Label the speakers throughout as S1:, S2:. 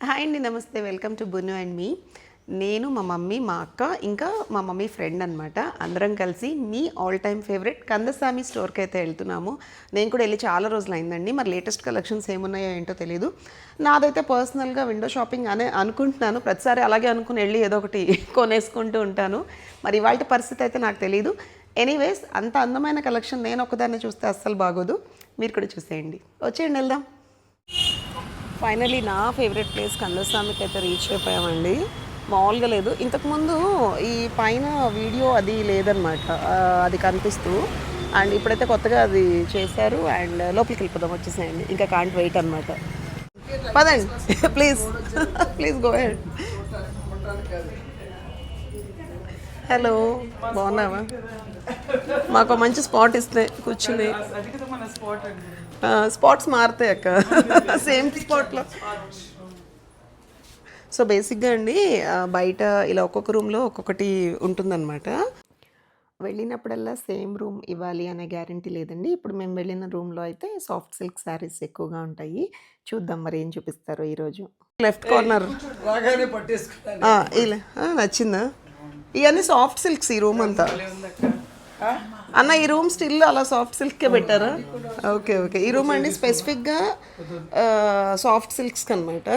S1: Hi అండి, నమస్తే. Welcome to బును and మీ. నేను, మా మమ్మీ, మా అక్క, ఇంకా మా మమ్మీ ఫ్రెండ్ అనమాట. అందరం కలిసి me all time favourite Kandaswamy స్టోర్కి అయితే వెళ్తున్నాము. నేను కూడా వెళ్ళి చాలా రోజులు అయిందండి. మరి లేటెస్ట్ కలెక్షన్స్ ఏమున్నాయో ఏంటో తెలియదు. నాదైతే పర్సనల్గా విండో షాపింగ్ అనే అనుకుంటున్నాను. ప్రతిసారి అలాగే అనుకుని వెళ్ళి ఏదో ఒకటి కొనేసుకుంటూ ఉంటాను. మరి ఇవాళ పరిస్థితి అయితే నాకు తెలియదు. ఎనీవేస్, అంత అందమైన కలెక్షన్ నేను ఒకదాన్ని చూస్తే అస్సలు బాగోదు. మీరు కూడా చూసేయండి. వచ్చేయండి, వెళ్దాం. ఫైనలీ నా ఫేవరెట్ ప్లేస్ కందస్వామికి అయితే రీచ్ అయిపోయామండి. మామూలుగా లేదు, ఇంతకుముందు ఈ పైన వీడియో అది లేదనమాట, అది కనిపిస్తూ. అండ్ ఇప్పుడైతే కొత్తగా అది చేశారు. అండ్ లోపలికి వెళ్ళిపోదాం, వచ్చేసేయండి. ఇంకా కాంట్ వెయిట్ అనమాట. పదండి please please go head. Hello, బాగున్నావా? మాకు మంచి స్పాట్ ఇస్తే కూర్చుని. స్పాట్స్ మారుతాయి అక్క, సేమ్ స్పాట్లో. సో బేసిక్గా అండి, బయట ఇలా ఒక్కొక్క రూమ్లో ఒక్కొక్కటి ఉంటుందన్నమాట. వెళ్ళినప్పుడల్లా సేమ్ రూమ్ ఇవ్వాలి అనే గ్యారంటీ లేదండి. ఇప్పుడు మేము వెళ్ళిన రూమ్లో అయితే సాఫ్ట్ సిల్క్ శారీస్ ఎక్కువగా ఉంటాయి. చూద్దాం మరి ఏం చూపిస్తారో ఈరోజు. లెఫ్ట్ కార్నర్ ఇలా నచ్చిందా? ఇవన్నీ సాఫ్ట్ సిల్క్స్ ఈ రూమ్ అంతా. అన్న, ఈ రూమ్ స్టిల్ అలా సాఫ్ట్ సిల్క్కే పెట్టారా? Okay okay. ఈ రూమ్ అండి స్పెసిఫిక్గా సాఫ్ట్ సిల్క్స్ అనమాట.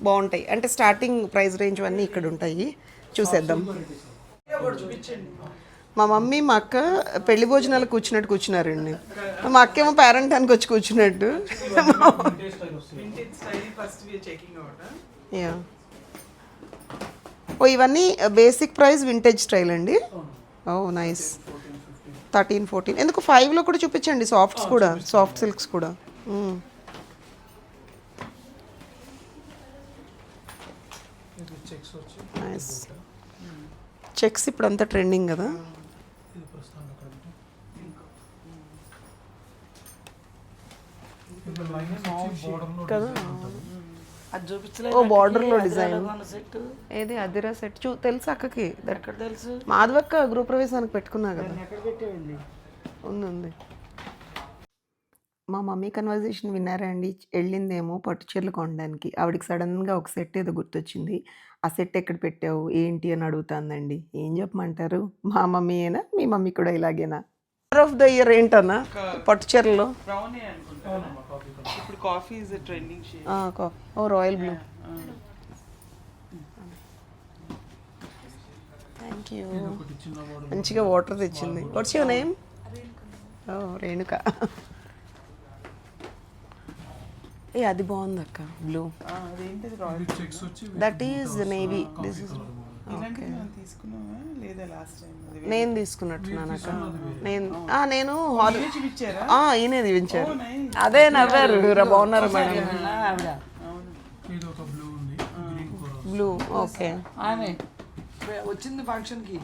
S1: బాగుంటాయి. అంటే స్టార్టింగ్ ప్రైస్ రేంజ్ అన్నీ ఇక్కడ ఉంటాయి. చూసేద్దాం. మా మమ్మీ, మా అక్క పెళ్లి భోజనాలు కూర్చున్నారండి. మా అక్కేమో పేరెంటానికి వచ్చి కూర్చున్నట్టు. యా. ఓ, ఇవన్నీ బేసిక్ ప్రైస్ వింటేజ్ స్టైల్ అండి. ఓ నైస్. 13, 14 ఎందుకు 5లో కూడా చూపించండి. సాఫ్ట్స్ కూడా, సాఫ్ట్ సిల్క్స్ కూడా. నైస్. చెక్స్ ఇప్పుడు అంతా ట్రెండింగ్ కదా. కదా. ఓ, బార్డర్లో డిజైన్. ఏది అదిరా సెట్ తెలుసు అక్కకి. తెలుసు, మాధవక్క గృహ ప్రవేశానికి పెట్టుకున్నా కదా. ఉంది. మా మమ్మీ కన్వర్జేషన్ విన్నారా అండి? వెళ్ళిందేమో పట్టు చీరలు కొనడానికి. ఆవిడకి సడన్గా ఒక సెట్ ఏదో గుర్తొచ్చింది. ఆ సెట్ ఎక్కడ పెట్టావు ఏంటి అని అడుగుతుందండి. ఏం చెప్పమంటారు? మా మమ్మీ అయినా మీ మమ్మీ కూడా ఇలాగేనా? ఆఫ్ ద ఇయర్ ఏంటన్నా పట్టు చీరలో?
S2: Coffee is trending shade.
S1: Coffee. Oh, royal blue. Thank you. మంచిగా వాటర్ తెచ్చింది. What's your name? Oh, Renuka. ఏ, అది బాగుంది అక్క, blue. That is navy. This is నేను తీసుకున్నట్టున్నాను అక్క. నేను ఈయనే చూపించారు. అదే నవ్వారు. బాగున్నారు మేడం. బ్లూ. ఓకే.
S3: వచ్చింది ఫంక్షన్ కి.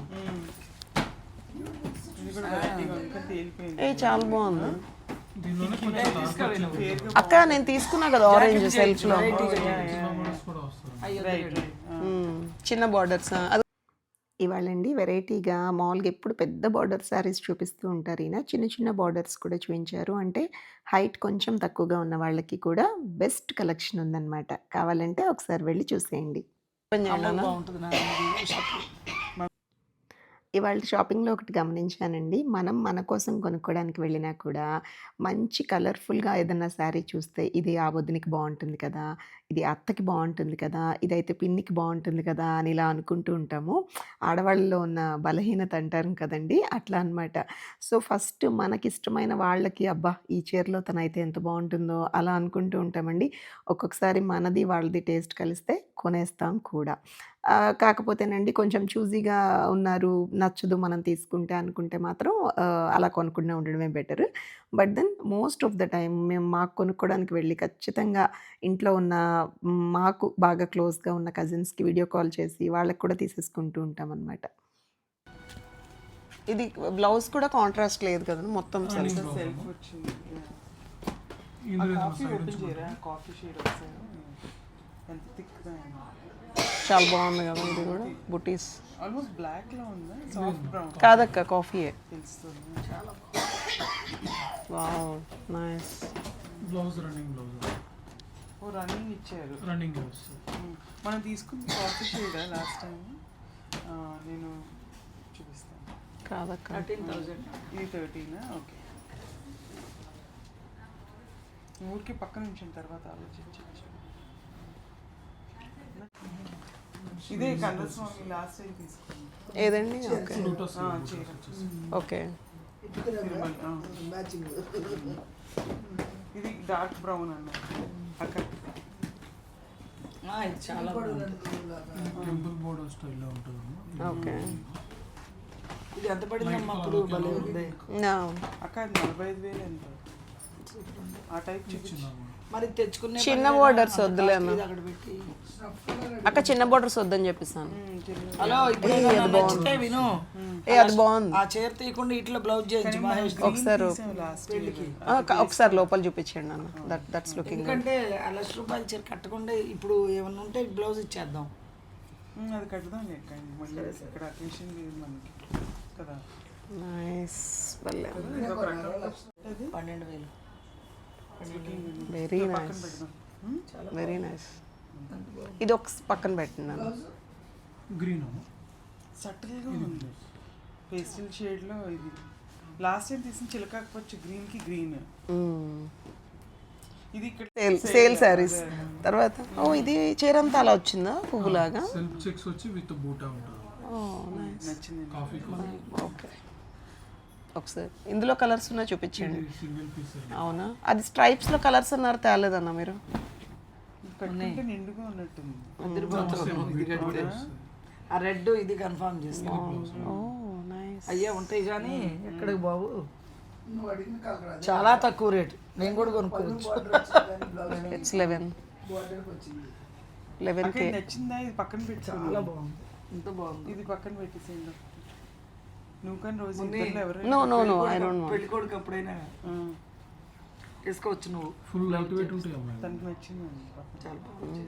S1: ఏ, చాలా బాగుంది అక్క. నేను తీసుకున్నా కదా ఆరెంజ్ సెల్ఫ్ లో, చిన్న బార్డర్స్. ఇవాళండి వెరైటీగా మామూలుగా ఎప్పుడు పెద్ద బార్డర్ శారీస్ చూపిస్తూ ఉంటారు. ఈయన చిన్న చిన్న బార్డర్స్ కూడా చూపించారు. అంటే హైట్ కొంచెం తక్కువగా ఉన్న వాళ్ళకి కూడా బెస్ట్ కలెక్షన్ ఉందన్నమాట. కావాలంటే ఒకసారి వెళ్ళి చూసేయండి. ఇవాళ షాపింగ్లో ఒకటి గమనించానండి. మనం మన కోసం కొనుక్కోవడానికి వెళ్ళినా కూడా మంచి కలర్ఫుల్గా ఏదన్నా శారీ చూస్తే ఇది ఆ వదినికి బాగుంటుంది కదా, ఇది అత్తకి బాగుంటుంది కదా, ఇదైతే పిన్నికి బాగుంటుంది కదా అని ఇలా అనుకుంటూ ఉంటాము. ఆడవాళ్ళలో ఉన్న బలహీనత అంటారు కదండి, అట్లా అనమాట. సో ఫస్ట్ మనకిష్టమైన వాళ్ళకి అబ్బా ఈ చీరలో తనైతే ఎంత బాగుంటుందో అలా అనుకుంటూ ఉంటామండి. ఒక్కొక్కసారి మనది వాళ్ళది టేస్ట్ కలిస్తే కొనేస్తాం కూడా. కాకపోతేనండి కొంచెం చూజీగా ఉన్నారు, నచ్చదు మనం తీసుకుంటే అనుకుంటే మాత్రం అలా కొనుక్కుంటూ ఉండడమే better. But then most of the time మేము మాకు కొనుక్కోవడానికి వెళ్ళి ఖచ్చితంగా ఇంట్లో ఉన్న మాకు బాగా క్లోజ్గా ఉన్న కజిన్స్కి వీడియో కాల్ చేసి వాళ్ళకి కూడా తీసేసుకుంటూ ఉంటాం అనమాట. ఇది బ్లౌజ్ కూడా కాంట్రాస్ట్ లేదు కదా, మొత్తం సెల్ఫ్
S2: వచ్చింది.
S1: చాలా బాగుంది కదా. ఇది కూడా బుటీస్
S2: ఆల్మోస్ట్ బ్లాక్ లో ఉంది, సాఫ్ట్ బ్రౌన్
S1: కాదక్క, కాఫీయే.
S2: తెలుస్తుంది. చాలా
S1: wow, nice.
S4: Blouse running blouse.
S2: Oh running ఇచ్చారు.
S4: రన్నింగ్ వస్తుంది.
S2: మనం తీసుకుంది కాఫీ షేడా లాస్ట్ టైం? నేను చూపిస్తాను.
S1: కాదక్క
S3: 13,000.
S2: ఇది 13. ఓకే, ఊరికి పక్క నుంచి తర్వాత ఆలోచించవచ్చు. ఇదే కందస్వామి లాస్ట్ టైం తీసుకున్నాం.
S1: ఏదండి? ఓకే
S4: లోటస్
S2: చీర.
S1: ఓకే.
S2: ఇది డార్క్ బ్రౌన్ అన్న అక్కడ.
S3: ఇది చాలా బాగుంది.
S4: టెంపుల్ బోర్డర్ స్టైల్లో ఉంటుంది.
S1: ఓకే.
S3: ఇది ఎంత పడిందమ్మా అప్పుడు? భలే ఉంది.
S2: అక్క అది 45,000 ఎంత ఆ టైప్ చూపించిన.
S3: మరి తెచ్చుకునే
S1: చిన్న బోర్డర్స్ వద్దులే అన్న.
S3: ఇది అక్కడ పెట్టి.
S1: అక్క చిన్న బోర్డర్స్ వద్దని చెప్పిస్తాను.
S3: హలో, ఇప్పుడు ఏదైనా నచ్చితే విను.
S1: అది బాగుంది.
S3: ఆ చీర తీయకుండా ఇట్లా బ్లౌజ్ చేయించు మహేష్.
S1: ఒకసారి
S2: లాస్ట్
S1: ఒకసారి లోపల చూపించండి అన్న. That's looking.
S3: ఎందుకంటే ఆ ₹1,00,000 చీర కట్టకుండా ఇప్పుడు ఏమన్నా ఉంటే బ్లౌజ్ ఇచ్చేద్దాం.
S2: అది కట్టుదాం లేక మళ్ళీ ఇక్కడ అకేషన్ లేదు మనకి కదా.
S1: నైస్. భలే.
S3: 12,000.
S1: Very nice, very nice. ఇది ఒక పక్కన పెట్టింది అన్న.
S4: గ్రీన్
S2: సటిల్గా ఉంది, పేస్టల్ షేడ్లో. ఇది లాస్ట్ టైం తీసిన చిలకాకపోవచ్చు, గ్రీన్కి గ్రీన్. ఇది ఇక్కడ
S1: సేల్ శారీస్. తర్వాత ఇది చీర అంతా అలా వచ్చిందా పువ్వులాగా?
S4: సెల్ఫ్ చెక్స్ వచ్చి విత్ బూటా ఉంటుంది.
S2: నచ్చింది.
S4: Coffee
S1: okay. ఒకసారి ఇందులో కలర్స్ ఉన్నా చూపించండి.
S4: Single piece.
S1: అవునా? అది స్ట్రైప్స్లో కలర్స్ అన్నారు, తేలేదన్నా మీరు?
S2: కట్టుకుంటే నిండుగా ఉన్నట్టుంది.
S3: ఆ రెడ్ ఇది కన్ఫర్మ్ చేస్తాం.
S1: ఓ నైస్.
S3: అయ్యే ఉంటాయి కానీ ఎక్కడికి బాబు, చాలా తక్కువ రేటు. నేను కూడా కొనుక్కోవచ్చు.
S1: It's 11K.
S2: నచ్చిందా? ఇది పక్కన పెట్టి.
S3: చాలా బాగుంది. ఇంత బాగుంది.
S2: ఇది పక్కన పెట్టేసేయండి. నువ్వు కానీ రోజు
S1: no no no, I don't know.
S3: పెళ్లి కొడుకు ఎప్పుడైనా వేసుకోవచ్చు నువ్వు.
S4: ఫుల్ లైట్ వెయిట్ ఉంటాయి అమ్మాయి.
S2: తనకు నచ్చిందండి.
S3: చాలా బాగుంది.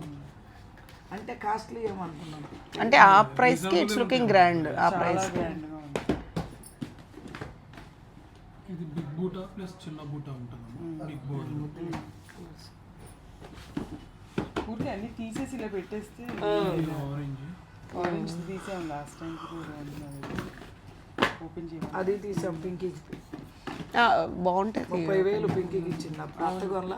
S3: అంటే కాస్ట్లీ ఏమనుకున్నాను.
S1: అంటే ఆ ప్రైస్కి ఇట్స్ లుకింగ్ గ్రాండ్. ఆ ప్రైస్
S2: గ్రాండ్గా ఉంది.
S4: ఇది బిగ్ బూటా ప్లస్ చిన్న బూటా ఉంటుంది. Big border.
S2: ఊరికే అన్ని తీసేసి ఇలా పెట్టేస్తే.
S4: ఆరెంజ్.
S2: ఆరెంజ్ తీసాం లాస్ట్ టైం ఓపెన్ చేయాలి.
S3: అది తీసాం పింకీకి.
S1: బాగుంటుంది.
S3: 30,000 పింకీకి ఇచ్చింది అత్తగొల్ల.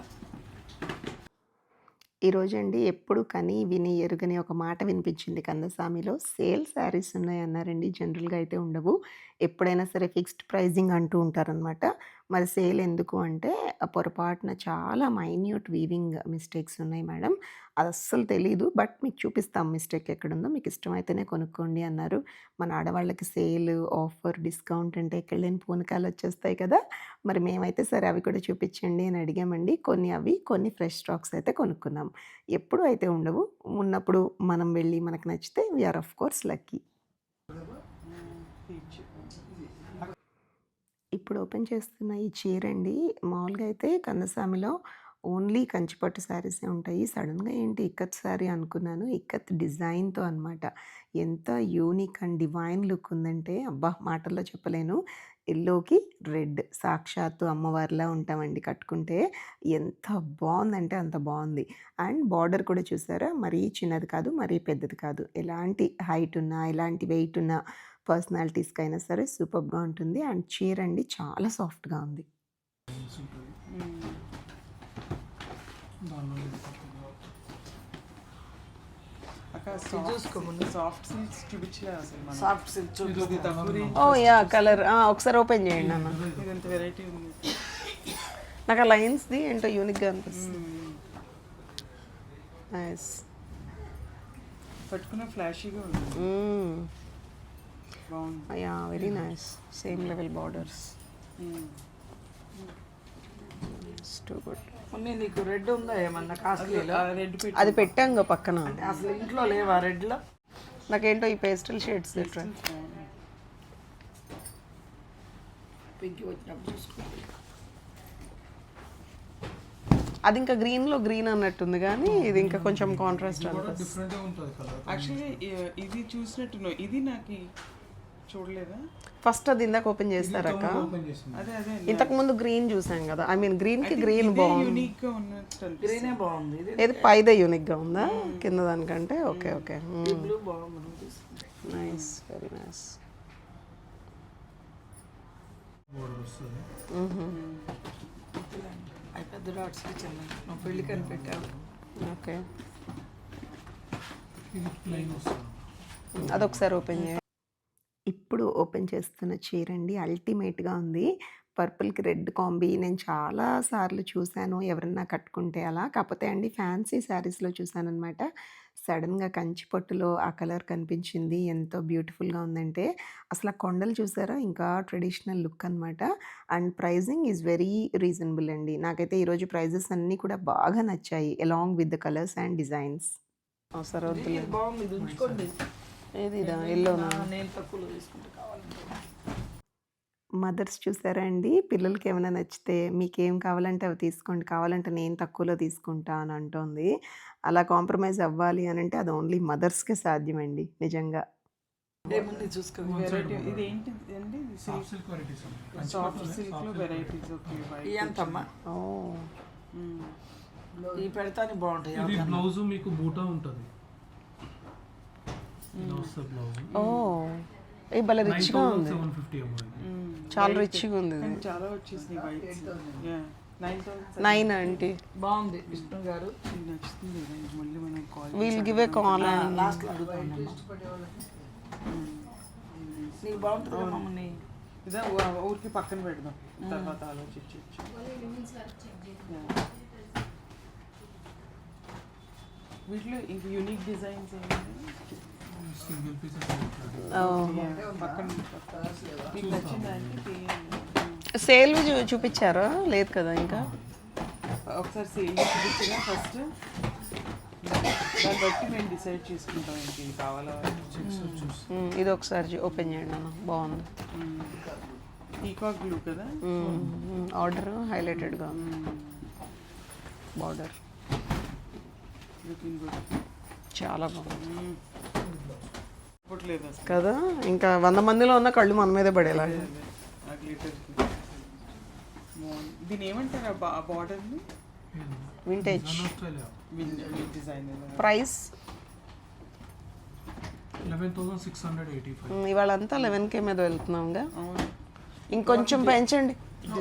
S1: ఈరోజు అండి ఎప్పుడు కని విని ఎరుగని ఒక మాట వినిపించింది కందసామిలో. సేల్ శారీస్ ఉన్నాయి అన్నారండి. జనరల్గా అయితే ఉండవు, ఎప్పుడైనా సరే ఫిక్స్డ్ ప్రైజింగ్ అంటూ ఉంటారనమాట. మరి సేల్ ఎందుకు అంటే ఆ పొరపాటున చాలా మైన్యూట్ వీవింగ్ మిస్టేక్స్ ఉన్నాయి మేడం, అది అస్సలు తెలీదు. బట్ మీకు చూపిస్తాం మిస్టేక్ ఎక్కడుందో, మీకు ఇష్టమైతేనే కొనుక్కోండి అన్నారు. మన ఆడవాళ్ళకి సేల్, ఆఫర్, డిస్కౌంట్ అంటే ఎక్కడలేని పూనకాలు వచ్చేస్తాయి కదా. మరి మేమైతే సరే అవి కూడా చూపించండి అని అడిగామండి. కొన్ని అవి, కొన్ని ఫ్రెష్ స్టాక్స్ అయితే కొనుక్కున్నాం. ఎప్పుడు అయితే ఉండవు, ఉన్నప్పుడు మనం వెళ్ళి మనకు నచ్చితే వీఆర్ ఆఫ్ కోర్స్ లక్కీ. ఇప్పుడు ఓపెన్ చేస్తున్న ఈ చీర అండి, మామూలుగా అయితే కందసామిలో ఓన్లీ కంచిపట్టు శారీసే ఉంటాయి. సడన్గా ఏంటి ఇక్కత్ శారీ అనుకున్నాను. ఇక్కత్ డిజైన్తో అనమాట. ఎంత యూనిక్ అండ్ డివైన్ లుక్ ఉందంటే అబ్బా మాటల్లో చెప్పలేను. ఎల్లోకి రెడ్, సాక్షాత్తు అమ్మవారిలా ఉంటామండి కట్టుకుంటే. ఎంత బాగుందంటే అంత బాగుంది. అండ్ బార్డర్ కూడా చూసారా, మరీ చిన్నది కాదు, మరీ పెద్దది కాదు. ఎలాంటి హైట్ ఉన్నా, ఎలాంటి వెయిట్ ఉన్న పర్సనాలిటీస్కి అయినా సరే సూపర్గా ఉంటుంది. అండ్ చీర అండి చాలా సాఫ్ట్గా ఉంది.
S2: అక్కడ సాఫ్ట్ సిల్క్స్ చూపించలేదు అసలు మనం.
S3: సాఫ్ట్ సిల్క్
S2: ఇది తక్కువ రేంజ్.
S1: ఓ యా కలర్ ఒకసారి ఓపెన్ చేయండి అన్న.
S2: ఇది ఎంత వెరైటీ ఉంది.
S1: నాకు ఆ లైన్స్ది ఏంటో యూనిక్గా అనిపిస్తుంది. నైస్.
S2: పట్టుకున్న ఫ్లాషీగా ఉంది. బాగుంది.
S1: Yeah very nice. Same level borders. Too good.
S3: నీకు రెడ్ ఉందా ఏమన్నా కాస్ట్లీలో?
S2: రెడ్ పెట్టి
S1: అది పెట్టాంగ పక్కన.
S3: అసలు ఇంట్లో లేవా రెడ్లో?
S1: నాకేంటో ఈ పేస్టల్ షేడ్స్
S3: పింకి వచ్చినప్పుడు చూసుకోండి.
S1: అది ఇంకా గ్రీన్లో గ్రీన్ అన్నట్టుంది కానీ ఇది ఇంకా కొంచెం కాంట్రాస్ట్
S4: డిఫరెంట్ ఉంటుంది కలర్.
S2: యాక్చువల్లీ ఇది చూసినట్టున్నావు. ఇది నాకు చూడలేదా?
S1: ఫస్ట్ అది ఇందాక ఓపెన్ చేస్తారక్క.
S4: ఓపెన్ చేసింది.
S2: అదే అదే
S1: ఇంతకు ముందు గ్రీన్ చూసాం కదా, ఐ మీన్ గ్రీన్ కి గ్రీన్ బాగుంది.
S2: యూనిక్ గా ఉన్నట్టు
S3: గ్రీనే బాగుంది, ఇది
S1: ఏది పైదే యూనిక్ గా ఉందా కింద దానికంటే? ఓకే ఓకే,
S3: బ్లూ బాగుంది. నువ్వు తీసుకుంటే
S1: నైస్, వెరీ నైస్.
S4: బోర్డర్ వస్తుంది.
S3: అవి పెద్ద డాట్స్ చిన్న నువ్వు పెళ్ళి కనిపెట్టావు.
S1: ఓకే,
S4: ఇది ప్లెయిన్ వస్తుంది.
S1: అదొకసారి ఓపెన్ చేయండి. ఇప్పుడు ఓపెన్ చేస్తున్న చీర అండి, అల్టిమేట్గా ఉంది. పర్పుల్కి రెడ్ కాంబీ నేను చాలా సార్లు చూశాను ఎవరన్నా కట్టుకుంటే అలా, కాకపోతే అండి ఫ్యాన్సీ శారీస్లో చూశానమాట. సడన్గా కంచిపట్టులో ఆ కలర్ కనిపించింది, ఎంతో బ్యూటిఫుల్గా ఉందంటే అసలు ఆ కొండలు చూసారా, ఇంకా ట్రెడిషనల్ లుక్ అనమాట. And pricing is very reasonable అండి. నాకైతే ఈరోజు ప్రైజెస్ అన్నీ కూడా బాగా నచ్చాయి, along with the colours and designs. సరే వద్దులే.
S3: ఇది బాగుంది, ఇది ఉంచుకోండి.
S1: ఏది ఇదా ఎల్లోనా?
S3: నేను తక్కువలో తీసుకుంటే కావాలంటే.
S1: మదర్స్ చూసారా అండి, పిల్లలకి ఏమైనా నచ్చితే మీకేం కావాలంటే అవి తీసుకోండి, కావాలంటే నేను తక్కువలో తీసుకుంటా అని అంటోంది. అలా కాంప్రమైజ్ అవ్వాలి అని అంటే అది ఓన్లీ మదర్స్కే సాధ్యమండి నిజంగా.
S3: ఏముంది చూసుకోండి.
S2: వెరైటీ. ఇది ఏంటి అండి?
S4: Soft silk varieties.
S2: Soft silk లో వెరైటీస్. ఓకే,
S3: ఈ ఎంతమ్మా?
S1: ఓ
S3: ఈ పెడతాని బాగుంటాయి.
S4: ఇది బ్లౌజ్ మీకు బూటా ఉంటుంది. ఇది వస్తుంది బ్లౌజ్.
S1: ఓ ఏ భలే రిచ్గా ఉంది,
S4: 9750 అమ్మాయి.
S1: చాలా రిచ్గా ఉంది.
S2: కానీ చాలా వచ్చేసినాయి వైట్స్. 9,000
S1: 9 ఆంటీ,
S3: బాగుంది విష్ణు గారు.
S2: ఇది నచ్చుతుంది కదా, ఇది మళ్ళీ మనం call
S1: will give a call.
S3: లాస్ట్లో అడుగుతాను. నీకు బాగుంటుంది కదా మమ్మల్ని.
S2: ఇదా ఊరికి పక్కన పెడదాం, తర్వాత ఆలోచించవచ్చు. వీటిలో ఇవి యూనిక్ డిజైన్స్
S4: సింగిల్ పీసెస్.
S2: పక్కన మీకు నచ్చిందంటే
S1: సేల్ చూపించారా? లేదు కదా ఇంకా.
S2: ఒకసారి సేల్ చూపించగా ఫస్ట్, దాన్ని బట్టి మేము డిసైడ్ చేసుకుంటాం ఇంక ఇది కావాలా.
S1: ఇది ఒకసారి ఓపెన్ చేయండి అన్న, బాగుంది.
S2: పీకాక్ బ్లూ కదా,
S1: ఆర్డర్ హైలైటెడ్గా బార్డర్
S2: లుకింగ్ గుడ్,
S1: చాలా బాగుంది
S2: పుట్టలేదు అసలు.
S1: కదా, ఇంకా 100 మందిలో ఉన్న కళ్ళు మన మీదే పడేలా.
S2: ఆ గ్లిటర్కి దీని ఏమంటారు ఆ బార్డర్ని?
S1: Vintage
S4: Australia.
S2: Design
S1: price
S4: 11,685.
S1: ఇవాళంతా 11K మీద వెళ్తున్నాంగా.
S2: అవును.
S1: ఇంకొంచెం పెంచండి.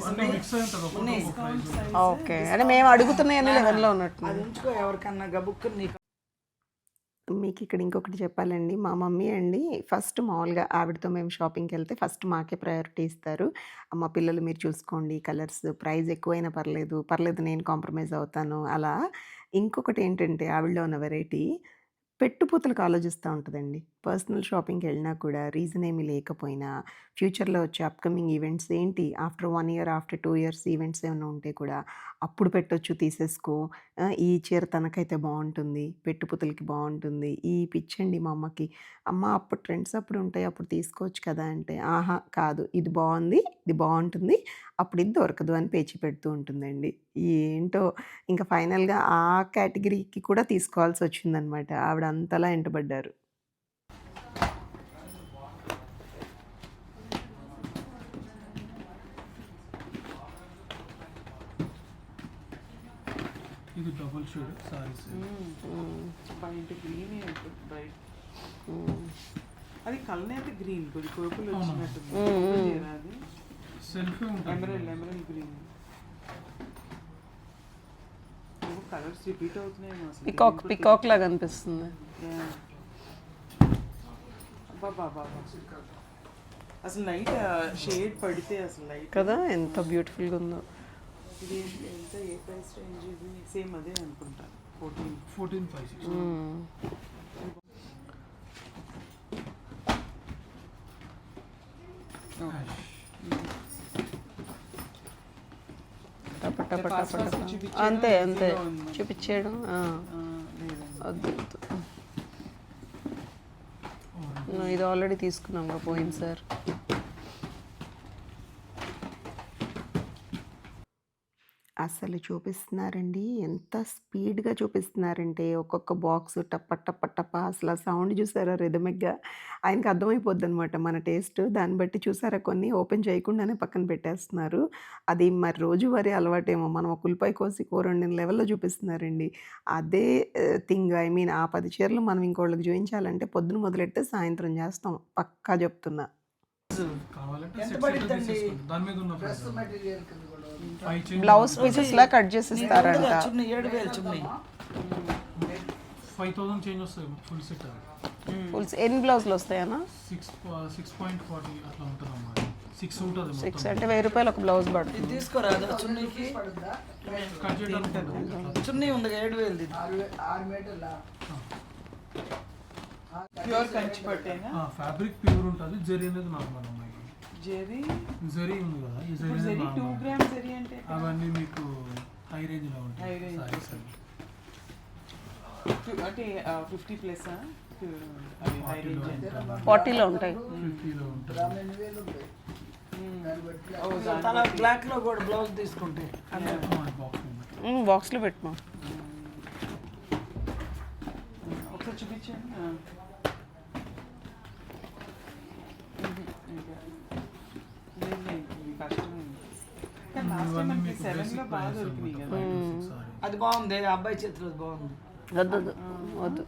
S4: అంటే మిక్స్ అయి ఉంటుంది ఒక్కొక్క ప్రైస్.
S1: ఓకే, అంటే మేము అడుగుతున్నాయని 11లో ఉన్నట్టు.
S3: అది ఉంచుకో, ఎవరికన్నా గబుక్కుని నీకు.
S1: మీకు ఇక్కడ ఇంకొకటి చెప్పాలండి, మా మమ్మీ అండి ఫస్ట్ మామూలుగా ఆవిడతో మేము షాపింగ్కి వెళ్తే ఫస్ట్ మాకే ప్రయారిటీ ఇస్తారు. అమ్మ పిల్లలు మీరు చూసుకోండి, కలర్స్ ప్రైస్ ఎక్కువైనా పర్లేదు నేను కాంప్రమైజ్ అవుతాను అలా. ఇంకొకటి ఏంటంటే ఆవిడలో ఉన్న వెరైటీ, పెట్టుపోతలకు ఆలోచిస్తూ ఉంటుందండి. పర్సనల్ షాపింగ్కి వెళ్ళినా కూడా రీజన్ ఏమీ లేకపోయినా ఫ్యూచర్లో వచ్చే అప్కమింగ్ ఈవెంట్స్ ఏంటి, after 1 year after 2 years events ఏమైనా ఉంటే కూడా అప్పుడు పెట్టొచ్చు, తీసేసుకో, ఈ చీర తనకైతే బాగుంటుంది, పెట్టుపుతలకి బాగుంటుంది, ఈ పిచ్చండి మా అమ్మకి, అమ్మ అప్పుడు ట్రెండ్స్ అప్పుడు ఉంటాయి అప్పుడు తీసుకోవచ్చు కదా అంటే, ఆహా కాదు ఇది బాగుంది ఇది బాగుంటుంది అప్పుడు ఇది దొరకదు అని పేచి పెడుతూ ఉంటుందండి. ఏంటో ఇంకా ఫైనల్గా ఆ కేటగిరీకి కూడా తీసుకోవాల్సి వచ్చిందనమాట, ఆవిడ అంతలా వెంటబడ్డారు.
S4: ఇది డబుల్ షేడ్ సారీస్.
S2: బయట గ్రీన్ బ్రైట్, అది కలర్ అయితే గ్రీన్ కొంచెం పర్పుల్ వచ్చినట్టుంది. అది
S4: self
S2: emerald green. Colours repeat అవుతున్నాయి అసలు.
S1: పికాక్ లాగా అనిపిస్తుంది
S2: బాబా. అసలు నైట్ షేడ్ పడితే అసలు లైట్
S1: కదా, ఎంత బ్యూటిఫుల్గా ఉందో.
S2: ఇది ఎంత, ఏ ప్రైస్ రేంజ్ ఇది? సేమ్ అదే అనుకుంటా,
S4: 14,560.
S1: అంతే చూపించేయడం వద్దు. ఇది ఆల్రెడీ తీసుకున్నాం పోయింది సార్. అసలు చూపిస్తున్నారండి. ఎంత స్పీడ్‌గా చూపిస్తున్నారంటే ఒక్కొక్క బాక్స్ టప టప టప అసల సౌండ్ చూసారా రిథమిక్‌గా ఆయనకి అర్థమైపోద్దనమాట మన టేస్ట్. దాన్ని బట్టి చూసారా కొన్ని ఓపెన్ చేయకుండానే పక్కన పెట్టేస్తున్నారు. అది మరి రోజువారీ అలవాటేమో. మనం ఒక ఉల్లిపాయ కోసి కూర వండిన లెవెల్‌లో చూపిస్తున్నారండి. అదే థింగ్ ఐ మీన్ ఆ 10 చీరలు మనం ఇంకోళ్ళకి చూయించాలంటే పొద్దున మొదలెడితే సాయంత్రం చేస్తాం. పక్కా చెప్తున్నా.
S4: కావాలంటే
S3: ఎంత
S4: సెట్ సెట్
S3: పడిద్దండి?
S4: తీసేసుకోండి. దాని మీద ఉన్న ప్రైస్ ఫైవ్ చేంజ్
S1: బ్లౌజ్ పీసెస్‌లా కట్ చేసి ఇస్తారంట.
S3: చున్నీ 7,000 చున్నీ
S4: 5000 చేంజ్ వస్తాయి ఫుల్ సెట్ అది
S1: ఫుల్స్ ఎన్ని బ్లౌజులు వస్తాయన్నా?
S4: 6.40 అట్లా ఉంటుంది అమ్మా 6 ఉంటుంది
S1: 6 అంటే ₹1000 ఒక బ్లౌజ్
S3: ఇది
S1: పడుతుంది.
S3: తీసుకోరాదా చున్నీకి
S4: కట్ చేయడానికి ఉంటుంది.
S3: చున్నీ ఉంది 7,000 ఇది
S2: ప్యూర్ కంచి పట్టేనా?
S4: ఫ్యాబ్రిక్ ప్యూర్ ఉంటుంది, జరీ అనేది నార్మల్ అమ్మాయి.
S2: జెరీ
S4: జరీ ఉంది కదా, ఈ జరీ
S2: ఇప్పుడు జెరీ 2 గ్రామ్ జెరీ అంటే
S4: అవన్నీ మీకు హై రేంజ్ లో ఉంటాయి.
S2: High range.
S4: Sarees అవి.
S2: అంటే 50 ప్లస్ అవి హై రేంజ్ అంటే
S1: 40లో ఉంటాయి.
S4: 50 లో ఉంటుంది.
S3: తల బ్లాక్ లో కూడా బ్లౌజ్ తీసుకుంటే
S4: బాక్స్
S1: బాక్స్లో పెట్టమా.
S2: ఒకసారి చూపించండి. ఇది కష్టమైంది కానీ లాస్ట్ టైం మనకి 7లో బాగా దొరికినాయి కదా.
S3: అది బాగుంది అబ్బాయి చేతిలో బాగుంది
S1: వద్దు వద్దు వద్దు.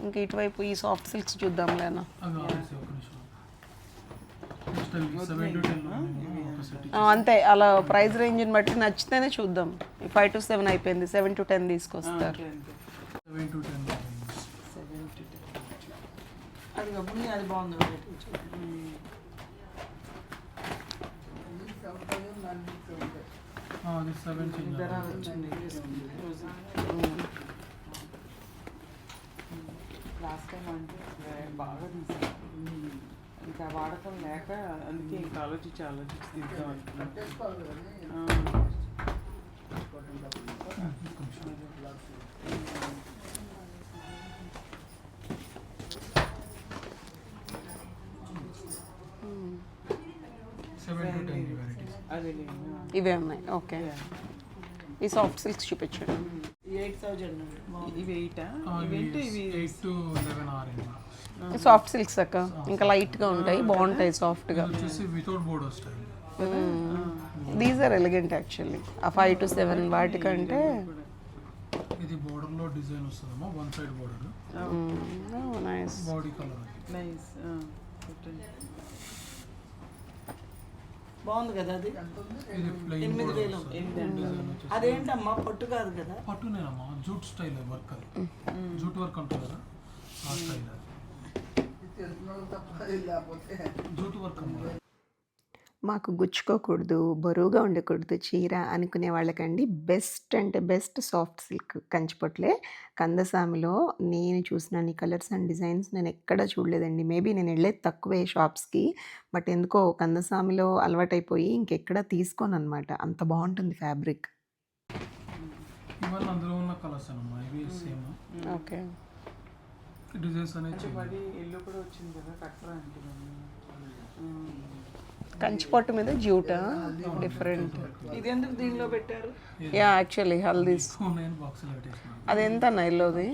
S1: ఇంకా ఇటువైపు ఈ సాఫ్ట్ సిల్క్స్ చూద్దాంలేనా.
S4: అవి ఆఫీస్ ఒక నిమిషం. నెక్స్ట్ అవి 7 to 10 లో ఒక సెట్
S1: అంతే అలా ప్రైస్ రేంజ్ని బట్టి నచ్చితేనే చూద్దాం. 5 to 7 అయిపోయింది, 7 to 10 తీసుకొస్తారు.
S2: అంతే
S4: 7 to 10 లో.
S2: 7 to 10.
S3: అది కప్పుడు అది బాగుంది
S4: అది 7 చేంజ్
S3: ధర వచ్చింది
S2: లాస్ట్ టైం అంటే బాగా తీసాను ఇంకా వాడకం లేక అందుకే ఇంకా ఆలోచించి తీద్దాం అనుకున్నాను. అదే
S1: ఇవే ఉన్నాయి. ఓకే, ఈ సాఫ్ట్ సిల్క్స్ చూపించండి.
S3: 8,000
S2: ఇవి 8 ఇవేంటి ఇవి
S4: 8 to 11 ఆరెంజ్.
S1: సాఫ్ట్ సిల్క్స్ అక్క ఇంకా లైట్గా ఉంటాయి, బాగుంటాయి సాఫ్ట్గా.
S4: వచ్చేసి without border style.
S1: These are elegant actually. ఆ 5 to 7 వాటికంటే
S4: ఇది బోర్డర్ లో డిజైన్ వస్తుందమ్మా, one side border,
S1: nice.
S4: Body colour.
S2: Nice.
S3: బాగుంది కదా అది
S4: ఇది ప్లెయిన్
S3: 8,000 అదేంటమ్మా పట్టు కాదు కదా
S4: పట్టునేనమ్మా, జూట్ స్టైల్ వర్క్ అది, జూట్ వర్క్ అంటారు కదా ఆ స్టైల్ అది, జూట్ వర్క్ అమ్మా.
S1: మాకు గుచ్చుకోకూడదు, బరువుగా ఉండకూడదు చీర అనుకునే వాళ్ళకండి బెస్ట్ అంటే బెస్ట్ సాఫ్ట్ సిల్క్ కంచిపొట్లే. కందసామిలో నేను చూసిన నీ కలర్స్ అండ్ డిజైన్స్ నేను ఎక్కడా చూడలేదండి. మేబీ నేను వెళ్ళేది తక్కువే షాప్స్కి, బట్ ఎందుకో కందసామిలో అలవాటైపోయి ఇంకెక్కడా తీసుకోను అనమాట. అంత బాగుంటుంది ఫ్యాబ్రిక్.
S4: ఇవన్నీ అందులో ఉన్న కలర్స్ అన్నమ్మా, ఇవి సేమ్
S1: ఓకే,
S4: డిజైన్స్ అనేది
S2: మరి ఎల్లో కూడా వచ్చింది కదా కట్టరా అంటే
S1: కంచిపొట్టు మీద జ్యూటా డిఫరెంట్.
S3: ఇది ఎందుకు దీనిలో పెట్టారు
S1: యా యాక్చువల్లీ హల్దీస్.
S4: నేను బాక్స్లో పెట్టేసిన.
S1: అది ఎంత అన్న ఎల్లోది?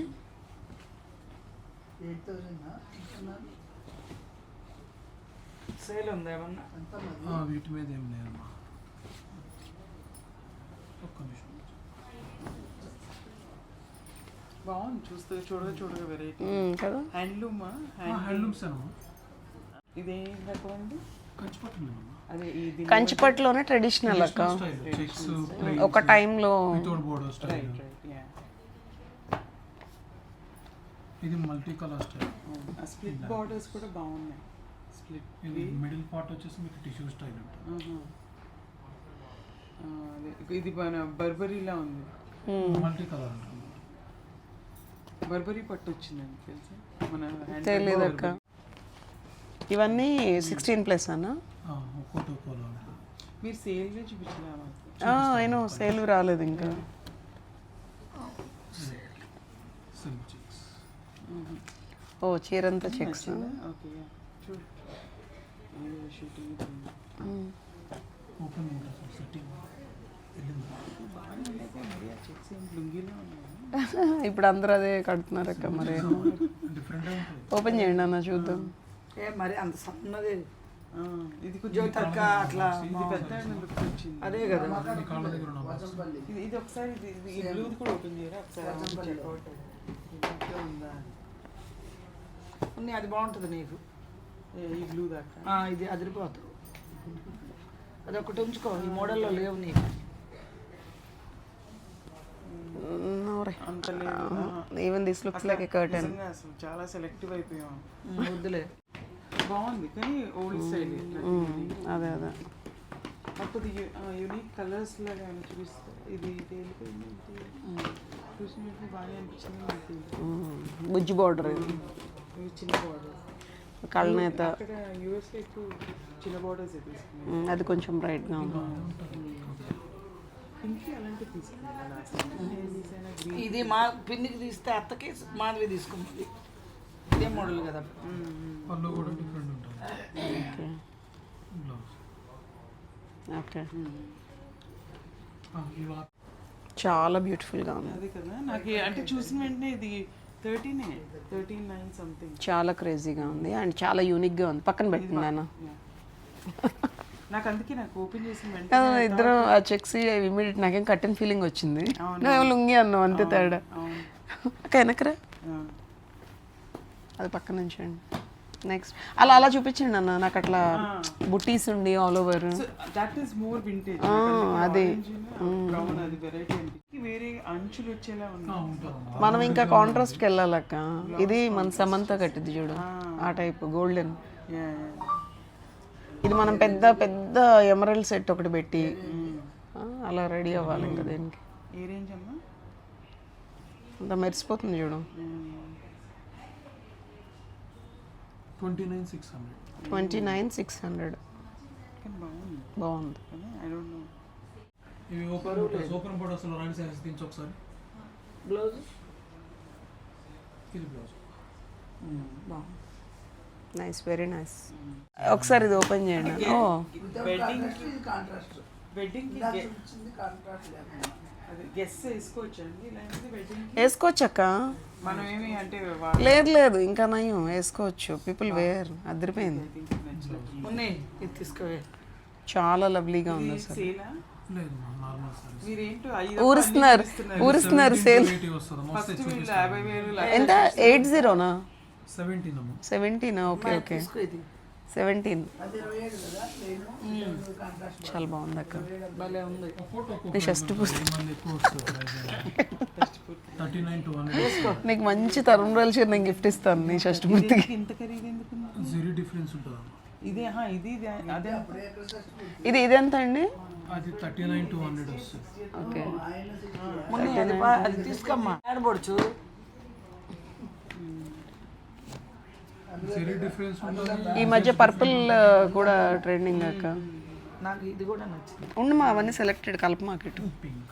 S3: సేల్ ఉంది ఏమన్నా
S4: వీటి మీద ఏం లేదమ్మా, ఒక్క నిమిషం.
S2: బాగుంది చూస్తే చూడగా వెరైటీ
S1: కదా.
S2: హ్యాండ్లూమ్
S4: హ్యాండ్లూమ్స్ అమ్మా,
S2: ఇదే రకం అండి.
S4: కంచిపట్టునేనమ్మా,
S2: అదే ఇది
S1: కంచిపట్టులోనే ట్రెడిషనల్ అక్క.
S4: చెక్స్
S1: ఒక టైంలో
S4: without border style.
S2: Right yeah
S4: ఇది multi colour style.
S2: Split borders కూడా బాగున్నాయి. స్ప్లిట్
S4: ఇది మిడిల్ పార్ట్ వచ్చేసి మీకు టిష్యూ స్టైల్ ఉంటుంది.
S2: ఇది మన బర్బరీలా ఉంది.
S4: మల్టీ కలర్ ఉంటుంది.
S2: బర్బరీ పట్టు వచ్చిందండి తెలుసా మన
S1: తెలియదు అక్క. ఇవన్నీ 16+ అన్న.
S4: ఒక్కోలా ఉంటుంది.
S2: మీరు సేల్వే చూపించలే
S1: అయినో సేల్ రాలేదు ఇంకా.
S4: Silk checks.
S1: ఓ చీరంతా చెక్స్.
S2: ఓకే చూడు షూటింగ్
S4: ఓపెన్ బూట్ అసలు సెట్టింగ్ వెళ్ళింది.
S2: చెక్స్ ఏం లుంగిలో ఉన్నాయి.
S1: ఇప్పుడు అందరూ అదే కడుతున్నారు అక్క. మరి
S4: డిఫరెంట్గా ఉంటుంది.
S1: ఓపెన్ చేయండి అన్న చూద్దాం.
S3: ఏ మరి అంత సన్నది
S2: ఆ, ఇది కొంచెం
S3: జ్యోతక్క అట్లా
S2: ఇది పెద్ద లుక్ వచ్చింది.
S3: అదే కదా
S4: మీ కాళ్ళ దగ్గర ఉన్న బాక్స్.
S2: ఇది ఒకసారి ఈ బ్లూది కూడా ఓపెన్ చేయరా ఒకసారి చెక్అవుట్ ఇంకా ఉందా
S3: ఉంది, అది బాగుంటుంది నీకు.
S2: ఈ బ్లూ దాకా
S3: ఇది అదిరిపోతుంది. అది ఒకటి ఉంచుకో, ఈ మోడల్లో లేవు నీకు.
S2: అంత లేదు.
S1: Even this looks like a curtain.
S2: నిజంగా అసలు చాలా సెలెక్టివ్ అయిపోయాం.
S3: వద్దులే.
S2: బాగుంది కానీ ఓల్డ్ స్టైల్
S1: అదే అదే
S2: అప్పుడు యూనిక్ కలర్స్ లాగా ఏమైనా చూపిస్తే ఇది తేలిపోయింది. చూసినట్టు బాగా అనిపించింది నాకు.
S1: బుజ్జి బార్డర్ ఇది,
S2: ఇవి చిన్న బార్డర్.
S1: కళ్ళనేత.
S2: అక్కడ యూఎస్లో ఎక్కువ చిన్న బార్డర్స్ తీసుకున్నాయి.
S1: అది కొంచెం బ్రైట్గా ఉంది.
S2: ఇంకే అలాంటివి తీసుకున్నాను.
S3: ఇది మా పిన్నికి తీస్తే అత్తకి మాధవి తీసుకుంటుంది. ఇదే మోడల్ కదా.
S4: పళ్ళు కూడా డిఫరెంట్ ఉంటుంది.
S1: ఓకే
S4: బ్లౌజ్
S1: ఓకే
S4: ఇవా
S1: చాలా బ్యూటిఫుల్గా ఉంది.
S2: అదే కదా నాకు అంటే చూసిన వెంటనే ఇది 13 సంథింగ్.
S1: చాలా క్రేజీగా ఉంది అండ్ చాలా యూనిక్గా ఉంది. పక్కన పెట్టినాను.
S2: నాకు అందుకే నాకు ఓపెన్ చేసిన వెంటనే
S1: ఇద్దరం ఆ చెక్స్ ఇమీడియట్ నాకేం కట్టిన ఫీలింగ్ వచ్చింది. నేను లుంగి అన్నాం అంతే తేడా. అక్క వెనకరా అది పక్కన నుంచండి. నెక్స్ట్ అలా అలా చూపించండి అన్న. నాకు అట్లా బుట్టీస్ ఉండి all over.
S2: That is more vintage.
S1: అది
S2: బ్రౌన్ అది వెరైటీ అనిపించి వేరే అంచులు వచ్చేలా ఉంది.
S1: మనం ఇంకా కాంట్రాస్ట్కి వెళ్ళాలక్క. ఇది మన సమంత కట్టింది చూడు ఆ టైప్ గోల్డెన్. ఇది మనం పెద్ద పెద్ద ఎమరల్డ్ సెట్ ఒకటి పెట్టి అలా రెడీ అవ్వాలి ఇంకా దేనికి.
S2: ఏ రేంజ్ అమ్మా?
S1: అంత మెరిసిపోతుంది చూడు.
S4: 29,600.
S1: 29,600
S2: కానీ బాగుంది.
S1: బాగుంది.
S2: I don't no.
S4: ఇవి ఓపెన్ బూట్ అసలు రాని సైజ్ తీసి ఒకసారి.
S3: బ్లౌజ్
S4: ఇది బ్లౌజ్.
S3: బాగుంది.
S1: Nice, very nice. ఒకసారి ఇది ఓపెన్ చేయండి. ఓ
S2: వెడ్డింగ్ కి అది గెస్ వేసుకోవచ్చండి ఇలాంటిది వెడ్డింగ్ కి
S1: వేసుకోవచ్చక్క.
S2: మనం ఏమి అంటే
S1: లేదు లేదు ఇంకా నయం వేసుకోవచ్చు. పీపుల్ వేర్ అదిరిపోయింది.
S3: ఉన్నాయి, ఇది తీసుకోవే.
S1: చాలా లవ్లీగా ఉంది అసలు.
S2: సేలా
S4: లేదు నార్మల్ సైజ్.
S2: మీరేంటో
S1: ఊరుస్తున్నారు సేల్.
S4: 80 వస్తుంది. మస్తు
S2: ఫస్ట్ వీళ్ళు 50,000
S1: ఎంత 80నా
S4: 17 అమ్మ.
S1: 17? ఓకే ఓకే
S3: తీసుకో ఇది.
S1: 17 చాలా బాగుంది అక్క.
S3: భలే ఉంది.
S1: నీ షస్ట్
S4: మళ్ళీ ఎక్కువ వస్తుంది ప్రైస్. 39 to 100.
S1: నీకు మంచి తరుణాలు చీర నేను గిఫ్ట్ ఇస్తాను నీ షష్టి పూర్తికి.
S2: ఇంత ఖరీదు ఎందుకు?
S4: జీరో డిఫరెన్స్ ఉంటుంది అమ్మ.
S2: ఇది ఇది అదే
S1: ఇది ఎంత అండి?
S4: అది 39 to 100 వస్తుంది.
S1: ఓకే
S3: మున్ని అది తీసుకోమ్మా. ఆడబొడుచు
S4: జీరో డిఫరెన్స్ ఉంటుంది.
S1: ఈ మధ్య పర్పుల్ కూడా ట్రెండింగ్ అక్క.
S3: నాకు ఇది కూడా నచ్చింది.
S1: ఉండమా అవన్నీ సెలెక్టెడ్ కలప మార్కెట్.
S4: పింక్.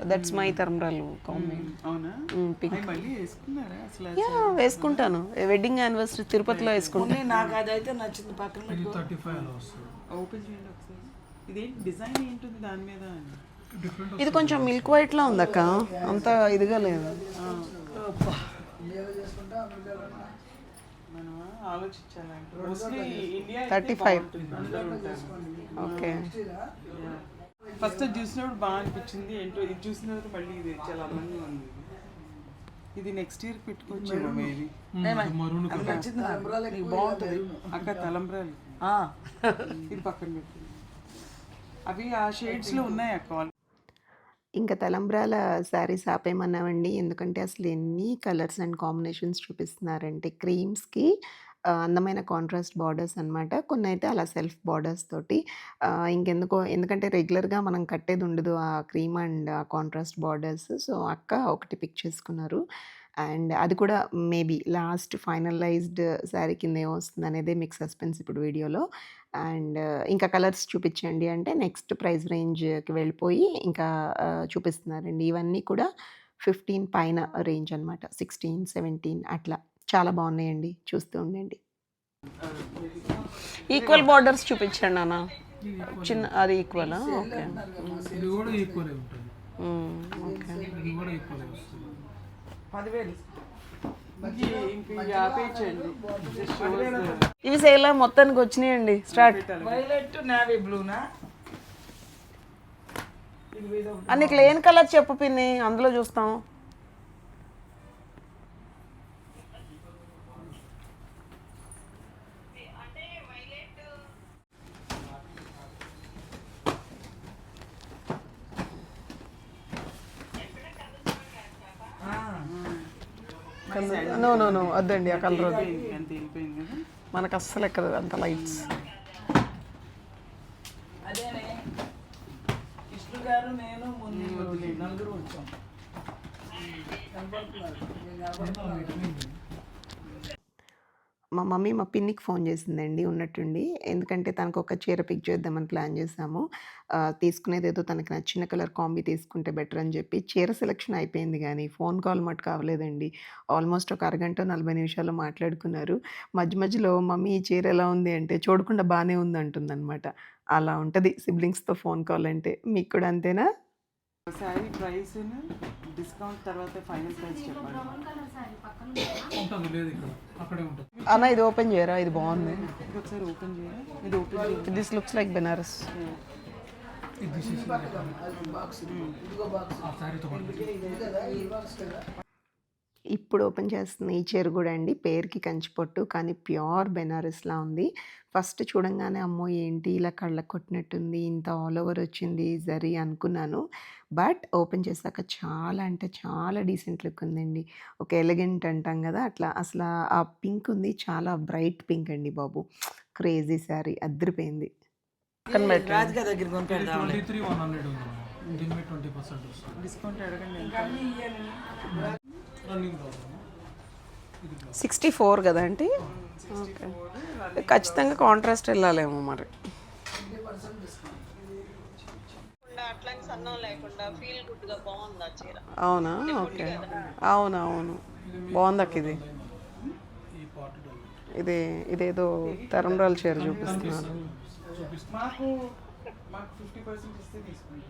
S1: దట్స్ మై తరంబ్రాలు కాంబీ.
S2: అవునా?
S1: పింక్
S2: అవి మళ్ళీ వేసుకున్నారా అసలు?
S1: వేసుకుంటాను. వెడ్డింగ్ యానివర్సరీ తిరుపతిలో వేసుకుంటాను.
S3: మున్ని నాకు అదైతే నచ్చింది. పక్కన
S4: ఇది 35 అలా వస్తుంది.
S2: ఓపెన్ చేయండి ఒకసారి. ఇదేంటి డిజైన్ ఏంటుంది దాని మీద?
S4: డిఫరెంట్.
S1: ఇది కొంచెం మిల్క్ వైట్ లా ఉంది అక్క, అంత ఇదిగా లేదు.
S2: మనం ఆలోచించాలంటే మోస్ట్లీ ఇండియా
S1: 35. ఓకే
S2: ఫస్ట్ చూసినప్పుడు బాగా అనిపించింది. ఏంటో ఇది చూసిన తర్వాత మళ్ళీ ఇది చాలా అందంగా ఉంది. ఇది నెక్స్ట్ ఇయర్ పెట్టుకోవచ్చు మేబీ.
S4: మరూన్
S3: అది నచ్చింది నాకు. నీకు బాగుంటుంది.
S2: అక్క తలంబ్రాలు ఇది పక్కన పెట్టి అవి ఆ షేడ్స్లో ఉన్నాయి అక్క.
S1: ఇంకా తలంబ్రాల శారీస్ ఆపేయమన్నామండి, ఎందుకంటే అసలు ఎన్ని కలర్స్ అండ్ కాంబినేషన్స్ చూపిస్తున్నారంటే క్రీమ్స్కి అందమైన కాంట్రాస్ట్ బార్డర్స్ అనమాట. కొన్ని అయితే అలా సెల్ఫ్ బార్డర్స్ తోటి ఎందుకంటే రెగ్యులర్గా మనం కట్టేది ఉండదు ఆ క్రీమ్ అండ్ ఆ కాంట్రాస్ట్ బార్డర్స్. సో అక్క ఒకటి పిక్ చేసుకున్నారు అండ్ అది కూడా మేబీ లాస్ట్ ఫైనలైజ్డ్ శారీ కింద ఏమొస్తుంది అనేది మీకు సస్పెన్స్ ఇప్పుడు వీడియోలో. అండ్ ఇంకా కలర్స్ చూపించండి అంటే నెక్స్ట్ ప్రైస్ రేంజ్కి వెళ్ళిపోయి ఇంకా చూపిస్తున్నారండి. ఇవన్నీ కూడా 15 పైన రేంజ్ అనమాట, 16, 17 అట్లా. చాలా బాగున్నాయండి, చూస్తూ ఉండండి. ఈక్వల్ బార్డర్స్ చూపించండి అన్న. చిన్న అది ఈక్వలా? ఓకే
S4: ఇది కూడా ఈక్వలే ఉంటుంది.
S1: ఓకే.
S4: ఇది కూడా ఈక్వలే వస్తుంది.
S2: 10,000 ఇంకా ఆపేయచ్చండి. Just shows the-
S1: ఇవి సేల్ మొత్తానికి వచ్చినాయండి. స్టార్ట్.
S3: వైలెట్ నావీ బ్లూనా?
S1: నీకు లేని కలర్ చెప్పు పిన్ని, అందులో చూస్తాం. నో నో నో వద్దండి, ఆ కలర్ వద్దు,
S2: ఎంత వెళ్ళిపోయింది కదా.
S1: మనకు అస్సలు ఎక్కదు అంత లైట్స్.
S3: అదేనే విష్ణు గారు నేను ముందు నలుగురు వచ్చాం.
S1: మా మమ్మీ మా పిన్నికి ఫోన్ చేసిందండి ఉన్నట్టుండి, ఎందుకంటే తనకు ఒక చీర పిక్ చేద్దామని ప్లాన్ చేసాము. తీసుకునేది ఏదో తనకు నచ్చిన కలర్ కాంబీ తీసుకుంటే బెటర్ అని చెప్పి చీర సెలెక్షన్ అయిపోయింది, కానీ ఫోన్ కాల్ మటు కావలేదండి. ఆల్మోస్ట్ ఒక అరగంట 40 నిమిషాలు మాట్లాడుకున్నారు. మధ్య మధ్యలో మమ్మీ ఈ చీర ఎలా ఉంది అంటే చూడకుండా బాగానే ఉంది అంటుందన్నమాట. అలా ఉంటుంది సిబ్లింగ్స్తో ఫోన్ కాల్ అంటే. మీకు కూడా అంతేనా?
S2: శారీ ప్రైస్ డిస్కౌంట్ తర్వాత ఫైనల్ ప్రైస్ చెప్పండి.
S4: ఉంటుంది, లేదు ఇక్కడ, అక్కడే ఉంటుంది.
S1: అన్న ఇది ఓపెన్ చేయరా, ఇది బాగుంది.
S2: ఇది ఒకసారి ఓపెన్ చేయాలి. ఇది ఓపెన్ చేయాలి.
S1: This looks like Banaras.
S4: ఇది తీసేసి ఆ శారీతో పాటు
S1: ఇప్పుడు ఓపెన్ చేస్తున్న ఈ చీర కూడా అండి పేరుకి కంచిపొట్టు, కానీ ప్యూర్ బెనారస్లా ఉంది. ఫస్ట్ చూడంగానే అమ్మో ఏంటి ఇలా కళ్ళకు కొట్టినట్టుంది, ఇంత ఆల్ ఓవర్ వచ్చింది జరీ అనుకున్నాను. బట్ ఓపెన్ చేశాక చాలా అంటే చాలా డీసెంట్ లుక్ ఉందండి. ఒక ఎలిగెంట్ అంటాం కదా అట్లా. అసలు ఆ పింక్ ఉంది, చాలా బ్రైట్ పింక్ అండి బాబు. క్రేజీ శారీ అద్దరిపోయింది.
S3: రాధిక దగ్గర కొనిపెడదాం.
S4: 23,100 ఉంది. దీని మీద 20% వస్తుంది.
S2: డిస్కౌంట్ అడగండి ఎంత.
S4: రన్నింగ్ రావాలి.
S1: 64 కదా అండి? ఓకే, ఖచ్చితంగా కాంట్రాస్ట్ వెళ్ళాలేమో మరి. అవునా? ఓకే, అవునవును బాగుంది అక్క. ఇది
S4: ఈ పార్ట్ డల్.
S1: ఇది ఇదేదో తరంరాల చీర చూపిస్తున్నారు.
S2: మాకు 50% ఇస్తే తీసుకుంటాం.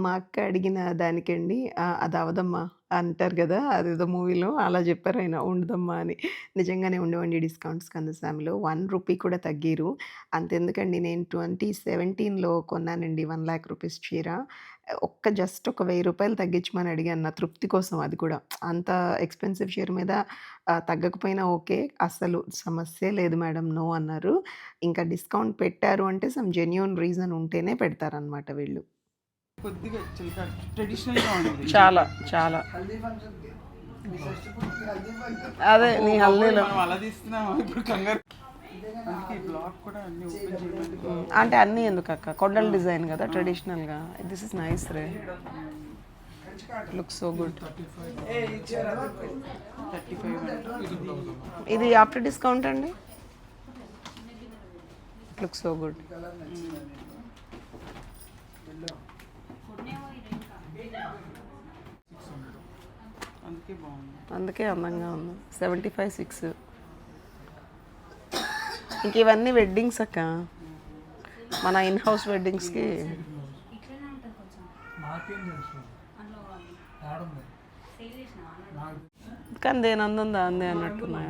S1: మా అక్క అడిగిన దానికండి అది అవదమ్మా అంటారు కదా, అదేదో మూవీలో అలా చెప్పారు ఆయన, ఉండదమ్మా అని. నిజంగానే ఉండవండి డిస్కౌంట్స్ కందసామిలో. 1 రూపీ కూడా తగ్గిరు. అంతెందుకండి, నేను 2017లో కొన్నానండి 1 lakh రూపీస్ చీర. జస్ట్ ఒక 1000 రూపాయలు తగ్గించమని అడిగాను నా తృప్తి కోసం. అది కూడా అంత ఎక్స్పెన్సివ్ చీర మీద తగ్గకపోయినా ఓకే, అస్సలు సమస్యే లేదు మేడం, నో అన్నారు. ఇంకా డిస్కౌంట్ పెట్టారు అంటే సమ్ జెన్యూన్ రీజన్ ఉంటేనే పెడతారనమాట వీళ్ళు.
S2: కొద్దిగా ట్రెడిషనల్గా ఉంది.
S1: చాలా చాలా అదే నీ హల్దీలో
S2: మనం అలా తీస్తున్నాం ఇప్పుడు కంగారు. అందుకే ఈ బ్లాక్ కూడా అన్ని ఓపెన్ చేయమని.
S1: అంటే అన్నీ ఎందుకు అక్క, కొండల డిజైన్ కదా ట్రెడిషనల్గా. This is nice ray, look so good.
S2: 35
S1: ఇది ఆఫ్టర్ డిస్కౌంట్ అండి, లుక్ సో గుడ్.
S2: అందుకే బాగుంది.
S1: అందుకే అందంగా ఉంది. 75,600. ఇంక ఇవన్నీ వెడ్డింగ్స్ అక్క, మన ఇన్ హౌస్ వెడ్డింగ్స్కి.
S4: నాకేం తెలుసు ఆడుంది నాకు.
S1: కానీ దేని అందందా అందే అన్నట్టున్నాయి.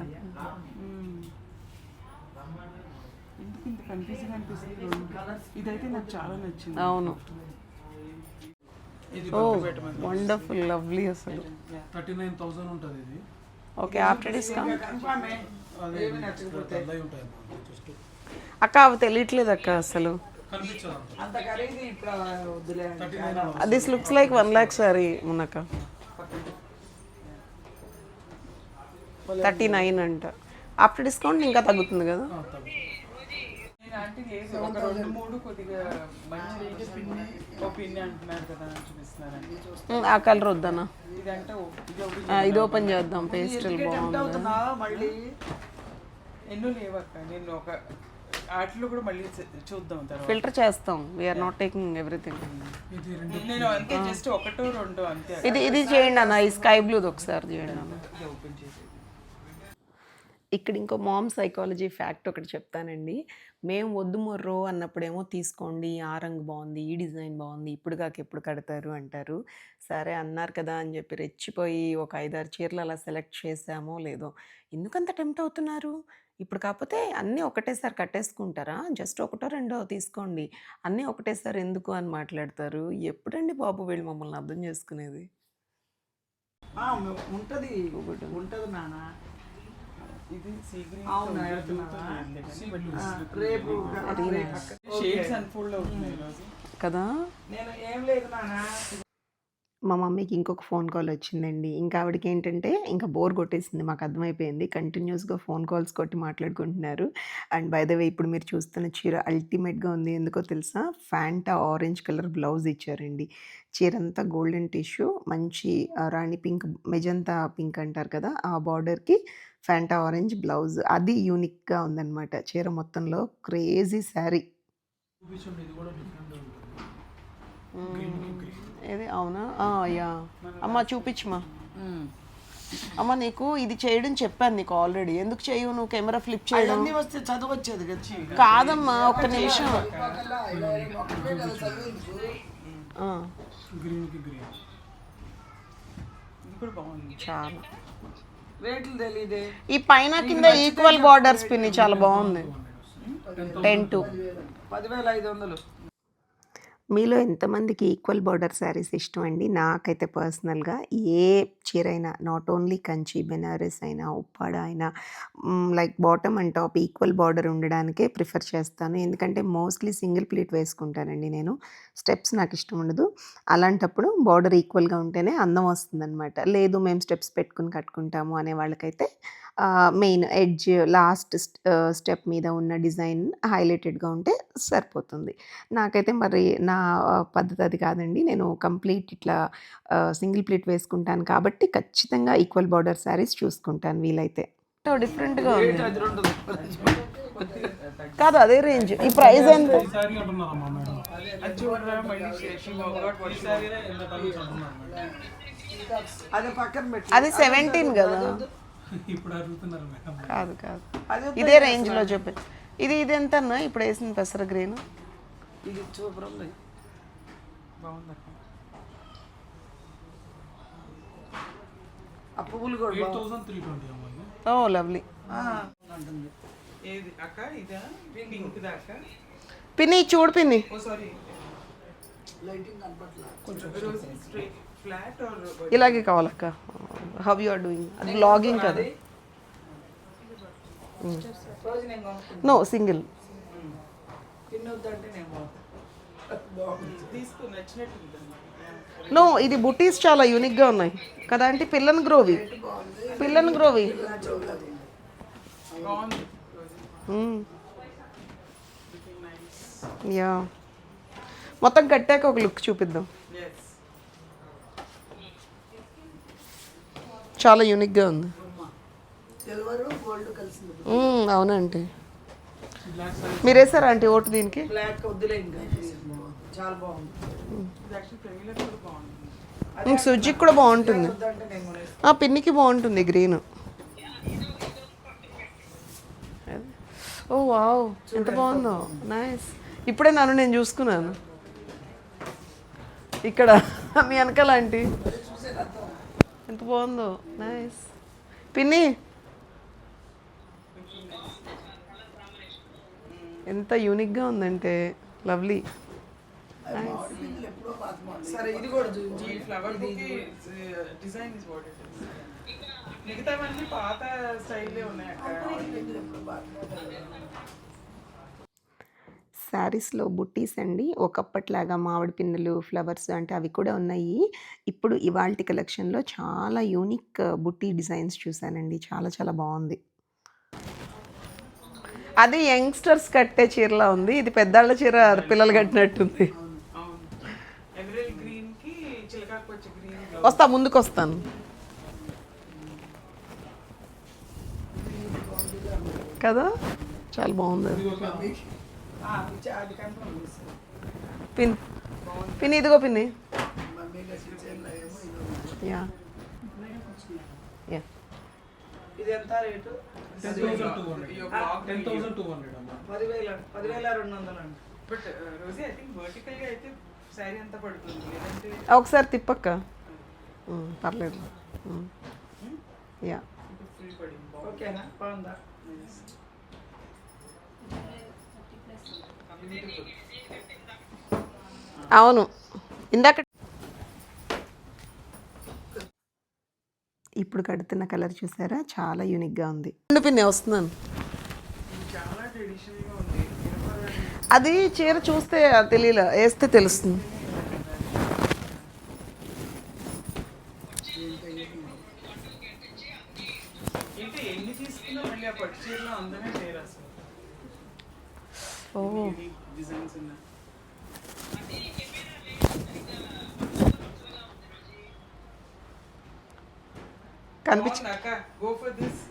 S2: ఎందుకు ఇంత కన్ఫ్యూజింగ్ అనిపిస్తుంది. ఇదైతే నాకు చాలా నచ్చింది.
S1: అవును,
S4: ఇది
S1: ఓ వండర్ఫుల్ లవ్లీ అసలు.
S4: 39,000 ఉంటుంది ఇది.
S1: ఓకే, ఆఫ్టర్ డిస్కౌంట్
S4: అదే అలా ఉంటుంది జస్ట్
S1: అక్క. అవి తెలియట్లేదు అక్క అసలు.
S4: కనిపించదు అంత.
S3: అంత ఖరీదు ఇప్పుడు వద్దులే.
S4: 39
S1: this looks like 1 lakh sorry మునక్క. 39 అంట. ఆఫ్టర్ డిస్కౌంట్ ఇంకా తగ్గుతుంది కదా.
S2: నేను అంటే లేదు, ఒక 2-3 కొద్దిగా మంచి రేంజ్ పిన్ని ఓ పిన్ని అంటున్నారు కదా అని చూపిస్తున్నారండి.
S1: ఆ కలర్ వద్దనా,
S2: ఇదంటే
S1: ఇది ఓపెన్ చేద్దాం. పేస్టల్ బాగుంది.
S3: అవుతున్నావా మళ్ళీ?
S2: ఎన్నో లేవక్క. నేను ఒక వాటిలో కూడా మళ్ళీ చూద్దాం తర్వాత.
S1: ఫిల్టర్ చేస్తాం, వీఆర్ నాట్ టేకింగ్ ఎవ్రీథింగ్.
S4: ఇది 2
S2: నేను అంతే జస్ట్ 1-2 అంతే.
S1: ఇది చేయండి అన్న, ఈ స్కై బ్లూది ఒకసారి చేయండి అన్న.
S2: ఓపెన్ చేసేది
S1: ఇక్కడ ఇంకో మామ్ సైకాలజీ ఫ్యాక్ట్ ఒకటి చెప్తానండి. మేము వద్దు మొర్రో అన్నప్పుడేమో తీసుకోండి, ఆ రంగు బాగుంది, ఈ డిజైన్ బాగుంది, ఇప్పుడు కాక ఎప్పుడు కడతారు అంటారు. సరే అన్నారు కదా అని చెప్పి రెచ్చిపోయి ఒక 5, 6 చీరలు అలా సెలెక్ట్ చేసామో లేదో. ఎందుకంత టెంప్ట్ అవుతున్నారు? ఇప్పుడు కాకపోతే అన్నీ ఒకటేసారి కట్టేసుకుంటారా? జస్ట్ ఒకటో రెండో తీసుకోండి. అన్నీ ఒకటేసారి ఎందుకు అని మాట్లాడతారు. ఎప్పుడండి బాబు వీళ్ళు మమ్మల్ని అర్థం చేసుకునేది?
S3: ఉంటది ఉంటది నాన్న.
S2: ఇది సీ గ్రీన్
S3: అవునా, రేపు
S2: షేడ్స్ అన్ఫోల్డ్ అవుతున్నాయి ఈరోజు
S1: కదా.
S3: నేను ఏం లేదు నాన్న.
S1: మా మమ్మీకి ఇంకొక ఫోన్ కాల్ వచ్చిందండి. ఇంకా ఆవిడకి ఏంటంటే ఇంకా బోర్ కొట్టేసింది, మాకు అర్థమైపోయింది. కంటిన్యూస్గా ఫోన్ కాల్స్ కొట్టి మాట్లాడుకుంటున్నారు. అండ్ బై ద వే ఇప్పుడు మీరు చూస్తున్న చీర అల్టిమేట్గా ఉంది. ఎందుకో తెలుసా? ఫ్యాంటా ఆరెంజ్ కలర్ బ్లౌజ్ ఇచ్చారండి. చీర అంతా గోల్డెన్ టిష్యూ, మంచి రాణి పింక్, మెజంతా పింక్ అంటారు కదా, ఆ బార్డర్కి ఫ్యాంటా ఆరెంజ్ బ్లౌజ్. అది యూనిక్గా ఉందన్నమాట చీర మొత్తంలో. క్రేజీ శారీ.
S4: చూపించండి, ఇది కూడా డిఫరెంట్గా ఉంటుంది. గ్రీన్కి గ్రీన్.
S1: ఏది అవునా? యా అమ్మ చూపించమ్మా. అమ్మ నీకు ఇది చేయడం చెప్పాను నీకు ఆల్రెడీ. ఎందుకు చేయవు నువ్వు? కెమెరా ఫ్లిప్ చేయడం
S3: అన్నీ వస్తే చదువు వచ్చేది కదా.
S1: కాదమ్మా, ఒక్క నిమిషం.
S4: గ్రీన్కి గ్రీన్.
S2: ఇది కూడా బాగుంది.
S1: చాలా
S3: రేట్లు తెలియదే.
S1: ఈ పైన కింద ఈక్వల్ బార్డర్స్ పిన్ని చాలా బాగుంది. 10 to
S3: 10,500.
S1: మీలో ఎంతమందికి ఈక్వల్ బార్డర్ శారీస్ ఇష్టం అండి? నాకైతే పర్సనల్గా ఏ చీర అయినా, నాట్ ఓన్లీ కంచి, బెనారస్ అయినా, ఉప్పాడ అయినా, like bottom and top equal border ఉండడానికే ప్రిఫర్ చేస్తాను. ఎందుకంటే మోస్ట్లీ సింగిల్ ప్లీట్ వేసుకుంటానండి నేను. స్టెప్స్ నాకు ఇష్టం ఉండదు. అలాంటప్పుడు బార్డర్ ఈక్వల్గా ఉంటేనే అందం వస్తుందన్నమాట. లేదు మేము స్టెప్స్ పెట్టుకుని కట్టుకుంటాము అనే వాళ్ళకైతే మెయిన్ ఎడ్జ్ లాస్ట్ స్టెప్ మీద ఉన్న డిజైన్ హైలైటెడ్గా ఉంటే సరిపోతుంది. నాకైతే మరి నా పద్ధతి అది కాదండి. నేను కంప్లీట్ ఇట్లా సింగిల్ ప్లీట్ వేసుకుంటాను కాబట్టి ఖచ్చితంగా ఈక్వల్ బార్డర్ శారీస్ చూసుకుంటాను వీలైతే. డిఫరెంట్గా ఉంది కాదు, అదే రేంజ్. ఈ ప్రైస్ ఎంత?
S4: ఈ శారీ అంటున్నారమ్మా మేడం.
S2: అది చూడరా మళ్ళీ
S4: ఈ శారీనే ఎంత టైమ్స్ అంటున్నారు మేడం.
S3: అది పక్కన పెట్టి
S1: అది 17 కదా.
S4: ఇప్పుడు అడుగుతున్నారు మేడం.
S1: కాదు కాదు, ఇదే రేంజ్లో చెప్పి. ఇది ఎంత అన్నా ఇప్పుడు వేసిన పెసర గ్రీన్?
S3: ఇది సూపర్ ఉంది.
S2: బాగుంది అక్క.
S3: ఆ పువ్వులు కూడా
S4: 8,320 అమ్మా ఇది.
S1: Oh lovely.
S3: ఉంటుంది.
S2: ఏది అక్క? ఇదా పింక్ దాకా?
S1: పిన్ని చూడు పిన్ని.
S2: ఓ సారీ,
S3: లైటింగ్ కనపట్లా.
S2: రోజు స్ట్రైట్ ఫ్లాట్ ఆర్
S1: ఇలాగే కావాలక్క. How you are doing? అది బ్లాగింగ్ కదా.
S3: రోజు నేను కొనుక్కుంటాను.
S1: No single.
S3: తిన్నొద్దంటే నేను బాగుంది.
S2: తీసుకుని నచ్చినట్టు ఉంటుంది.
S1: నో, ఇది బుటీస్ చాలా యూనిక్గా ఉన్నాయి కదా అంటే. పిల్లన్ గ్రోవి.
S2: బాగుంది.
S1: యా, మొత్తం కట్టాక ఒక లుక్ చూపిద్దాం.
S2: ఎస్,
S1: చాలా యూనిక్గా ఉంది.
S3: సిల్వర్ గోల్డ్ కలిసింది.
S1: అవునండి.
S4: బ్లాక్ శారీ
S1: మీరు వేసారా ఆంటీ ఓటు దీనికి?
S3: బ్లాక్ వద్దులే ఇంకా. చాలా బాగుంది.
S2: ఇది యాక్చువల్లీ ప్రెమిలర్ కూడా బాగుంటుంది.
S1: సుజ్జికి కూడా బాగుంటుంది.
S3: వద్దంటే నేను కొనేస్తాను.
S1: పిన్నికి బాగుంటుంది గ్రీన్. ఓ వావ్, ఎంత బాగుందో. నైస్. ఇప్పుడే నేను చూసుకున్నాను ఇక్కడ మీ వెనకాల ఆంటీ. ఎంత బాగుందో. నైస్ పిన్ని. ఎంత యూనిక్గా ఉందంటే లవ్లీ.
S3: సరే ఇది కూడా
S2: ఈ flower bouquet design is what it is. మిగతావన్నీ పాత స్టైల్లో ఉన్నాయి అక్క.
S1: శారీస్లో బుట్టీస్ అండి. ఒకప్పట్లాగా మామిడి పిన్నులు, ఫ్లవర్స్ అంటే అవి కూడా ఉన్నాయి. ఇప్పుడు ఇవాల్టి కలెక్షన్లో చాలా యూనిక్ బుట్టీ డిజైన్స్ చూశానండి. చాలా చాలా బాగుంది. అది యంగ్స్టర్స్ కట్టే చీరలా ఉంది. ఇది పెద్దాళ్ళ చీర, పిల్లలు కట్టినట్టుంది.
S2: అవును, ఎమరల్డ్ గ్రీన్ కి చిలకాకు వచ్చే గ్రీన్.
S1: వస్తా, ముందుకు వస్తాను కదా. చాలా బాగుంది.
S3: అది కన్ఫర్మ్ చేస్తాను.
S1: పిన్ని ఇదిగో పిన్ని. యా యా
S3: ఇది ఎంత రేటు?
S4: 10,200
S2: Your blog
S4: 10,200 అమ్మా.
S3: 10,200 అండి.
S2: But Rosie I think vertical గా అయితే శారీ అంతా పడుతుంది లేదంటే
S1: ఒకసారి తిప్పక్క. పర్లేదు. యా
S2: ఫుల్ పడింది.
S3: ఓకేనా? బాగుందా?
S1: అవును ఇందాక ఇప్పుడు కడుతున్న కలర్ చూసారా, చాలా యూనిక్గా ఉంది. పిన్ని వస్తున్నాను.
S2: చాలా ట్రెడిషనల్ గా ఉంది.
S1: అది చీర చూస్తే తెలియలే, వేస్తే తెలుస్తుంది.
S2: ఏంటి ఎన్ని తీసుకున్నా మళ్ళీ ఆ పట్టు చీరలో అందమే వేరు అసలు.
S1: ఓ
S2: డిజైన్స్ ఉన్నాయి.
S1: కనిపించ
S2: అక్క గో ఫర్ దిస్.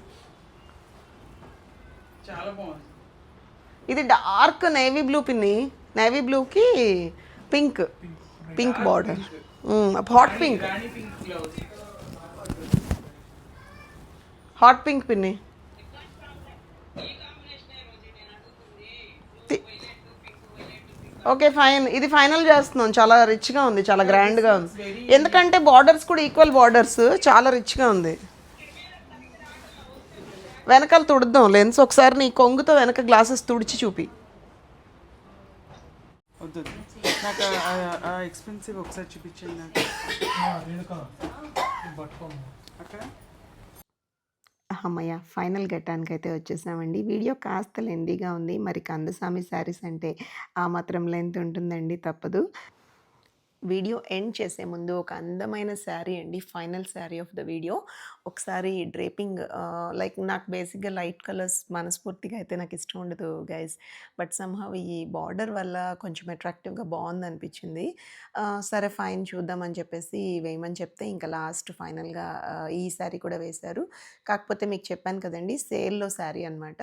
S2: చాలా బాగుంది.
S1: ఇది డార్క్ నేవీ బ్లూ పిన్ని, నేవీ బ్లూకి pink, pink border, hot pink,
S2: రాణి పింక్ బ్లౌజ్.
S1: హాట్ పింక్ పిన్ని. ఓకే ఫైన్, ఇది ఫైనల్ చేస్తున్నాం. చాలా రిచ్గా ఉంది, చాలా గ్రాండ్గా ఉంది. ఎందుకంటే బార్డర్స్ కూడా ఈక్వల్ బార్డర్స్, చాలా రిచ్గా ఉంది. వెనకాల తుడుద్దాం లెన్స్ ఒకసారి, నీ కొంగుతో వెనక గ్లాసెస్ తుడిచి చూపి.
S2: వద్దు నాకు ఆ ఎక్స్పెన్సివ్ ఒకసారి చూపించండి నాకు.
S4: రేణుక పట్టుకోమ్మా.
S2: అక్కడ
S1: అమ్మయ్య, ఫైనల్ గెట్టానికి అయితే వచ్చేసామండి. వీడియో కాస్త లెందీగా ఉంది, మరి కందసామి శారీస్ అంటే ఆ మాత్రం లెంత్ ఉంటుందండి, తప్పదు. వీడియో ఎండ్ చేసే ముందు ఒక అందమైన శారీ అండి, final sari of the video. ఒకసారి డ్రేపింగ్, లైక్ నాకు బేసిక్గా లైట్ కలర్స్ మనస్ఫూర్తిగా అయితే నాకు ఇష్టం ఉండదు గైస్, బట్ సమ్హౌ ఈ బార్డర్ వల్ల కొంచెం అట్రాక్టివ్గా బాగుంది అనిపించింది. సరే ఫైన్ చూద్దామని చెప్పేసి వేయమని చెప్తే ఇంకా లాస్ట్ ఫైనల్గా ఈ శారీ కూడా వేశారు. కాకపోతే మీకు చెప్పాను కదండి, సేల్లో శారీ అనమాట.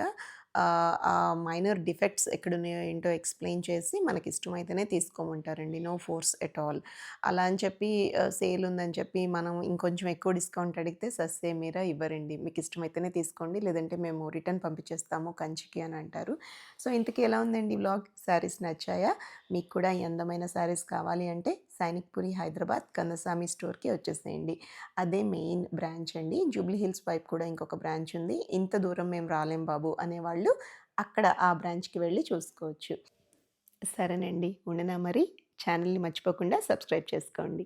S1: ఆ మైనర్ డిఫెక్ట్స్ ఎక్కడున్నాయో ఏంటో ఎక్స్ప్లెయిన్ చేసి మనకి ఇష్టమైతేనే తీసుకోమంటారండి, నో ఫోర్స్ ఎట్ ఆల్. అలా అని చెప్పి సేల్ ఉందని చెప్పి మనం ఇంకొంచెం ఎక్కువ డిస్కౌంట్ అడిగితే సస్సే మీరా ఇవ్వరండి. మీకు ఇష్టమైతేనే తీసుకోండి, లేదంటే మేము రిటర్న్ పంపించేస్తాము కంచికి అని అంటారు. సో ఇంతకీ ఎలా ఉందండి వ్లాగ్? శారీస్ నచ్చాయా? మీకు కూడా ఈ అందమైన శారీస్ కావాలి అంటే సైనిక్పురి హైదరాబాద్ కందసామి స్టోర్కి వచ్చేసేయండి. అదే మెయిన్ బ్రాంచ్ అండి. జూబ్లీ హిల్స్ వైపు కూడా ఇంకొక బ్రాంచ్ ఉంది. ఇంత దూరం మేము రాలేం బాబు అనేవాళ్ళు అక్కడ ఆ బ్రాంచ్కి వెళ్ళి చూసుకోవచ్చు. సరేనండి, ఉండనా మరి. ఛానల్ని మర్చిపోకుండా సబ్స్క్రైబ్ చేసుకోండి.